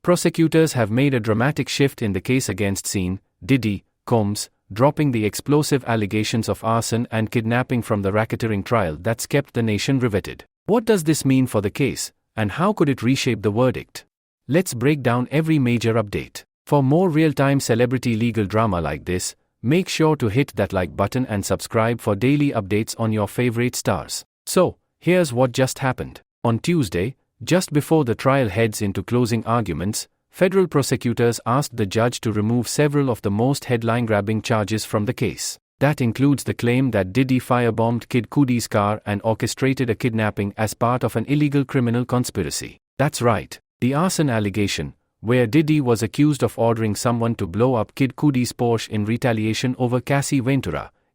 Prosecutors have made a dramatic shift in the case against Diddy, Combs, dropping the explosive allegations of arson and kidnapping from the racketeering trial that's kept the nation riveted. What does this mean for the case, and how could it reshape the verdict? Let's break down every major update. For more real-time celebrity legal drama like this, make sure to hit that like button and subscribe for daily updates on your favorite stars. So, here's what just happened. On Tuesday, just before the trial heads into closing arguments, federal prosecutors asked the judge to remove several of the most headline-grabbing charges from the case. That includes the claim that Diddy firebombed Kid Cudi's car and orchestrated a kidnapping as part of an illegal criminal conspiracy. That's right, the arson allegation, where Diddy was accused of ordering someone to blow up Kid Cudi's Porsche in retaliation over Cassie,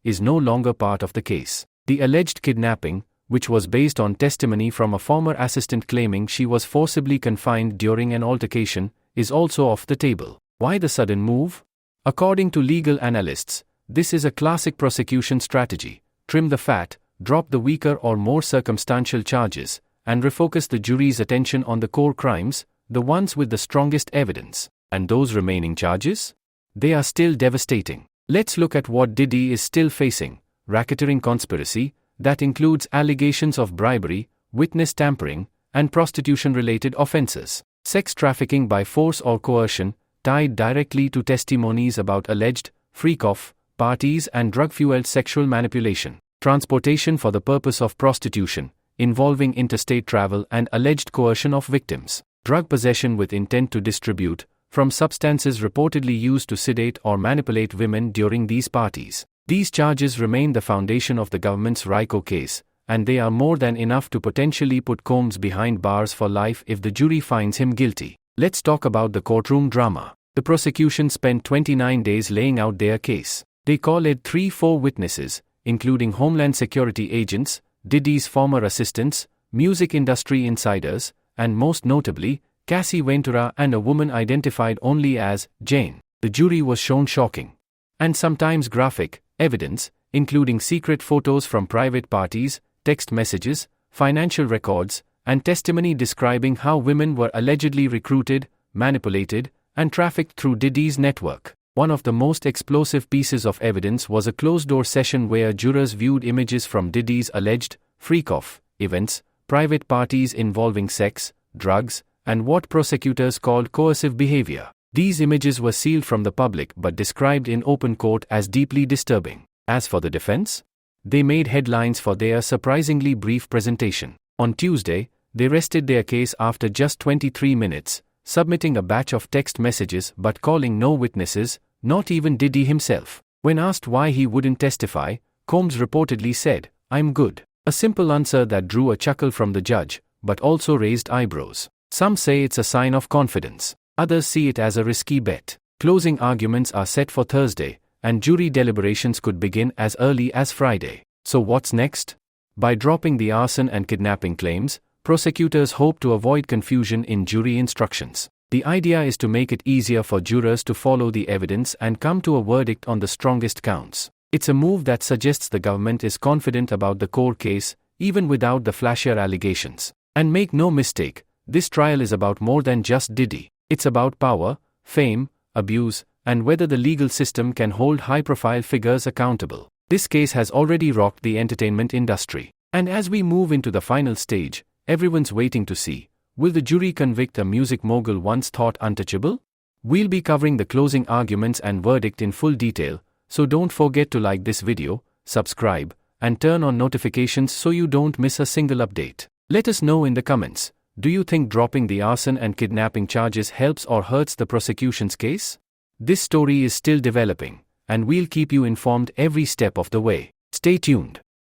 is no longer part of the case. The alleged kidnapping, which was based on testimony from a former assistant claiming she was forcibly confined during an altercation, is also off the table. Why the sudden move? According to legal analysts, this is a classic prosecution strategy: trim the fat, drop the weaker or more circumstantial charges, and refocus the jury's attention on the core crimes, the ones with the strongest evidence. And those remaining charges? They are still devastating. Let's look at what Diddy is still facing: racketeering conspiracy, that includes allegations of bribery, witness tampering, and prostitution-related offenses; sex trafficking by force or coercion, tied directly to testimonies about alleged freak-off parties and drug-fueled sexual manipulation; transportation for the purpose of prostitution, involving interstate travel and alleged coercion of victims; drug possession with intent to distribute, from substances reportedly used to sedate or manipulate women during these parties. These charges remain the foundation of the government's RICO case, and they are more than enough to potentially put Combs behind bars for life if the jury finds him guilty. Let's talk about the courtroom drama. The prosecution spent 29 days laying out their case. They called 3-4 witnesses, including Homeland Security agents, Diddy's former assistants, music industry insiders, and most notably, Cassie and a woman identified only as Jane. The jury was shown shocking and sometimes graphic evidence, including secret photos from private parties, text messages, financial records, and testimony describing how women were allegedly recruited, manipulated, and trafficked through Diddy's network. One of the most explosive pieces of evidence was a closed-door session where jurors viewed images from Diddy's alleged freak-off events, private parties involving sex, drugs, and what prosecutors called coercive behavior. These images were sealed from the public but described in open court as deeply disturbing. As for the defense, they made headlines for their surprisingly brief presentation. On Tuesday, they rested their case after just 23 minutes, submitting a batch of text messages but calling no witnesses, not even Diddy himself. When asked why he wouldn't testify, Combs reportedly said, "I'm good." A simple answer that drew a chuckle from the judge, but also raised eyebrows. Some say it's a sign of confidence. Others see it as a risky bet. Closing arguments are set for Thursday, and jury deliberations could begin as early as Friday. So what's next? By dropping the arson and kidnapping claims, prosecutors hope to avoid confusion in jury instructions. The idea is to make it easier for jurors to follow the evidence and come to a verdict on the strongest counts. It's a move that suggests the government is confident about the core case, even without the flashier allegations. And make no mistake, this trial is about more than just Diddy. It's about power, fame, abuse, and whether the legal system can hold high-profile figures accountable. This case has already rocked the entertainment industry. And as we move into the final stage, everyone's waiting to see, will the jury convict a music mogul once thought untouchable? We'll be covering the closing arguments and verdict in full detail, so don't forget to like this video, subscribe, and turn on notifications so you don't miss a single update. Let us know in the comments. Do you think dropping the arson and kidnapping charges helps or hurts the prosecution's case? This story is still developing, and we'll keep you informed every step of the way. Stay tuned.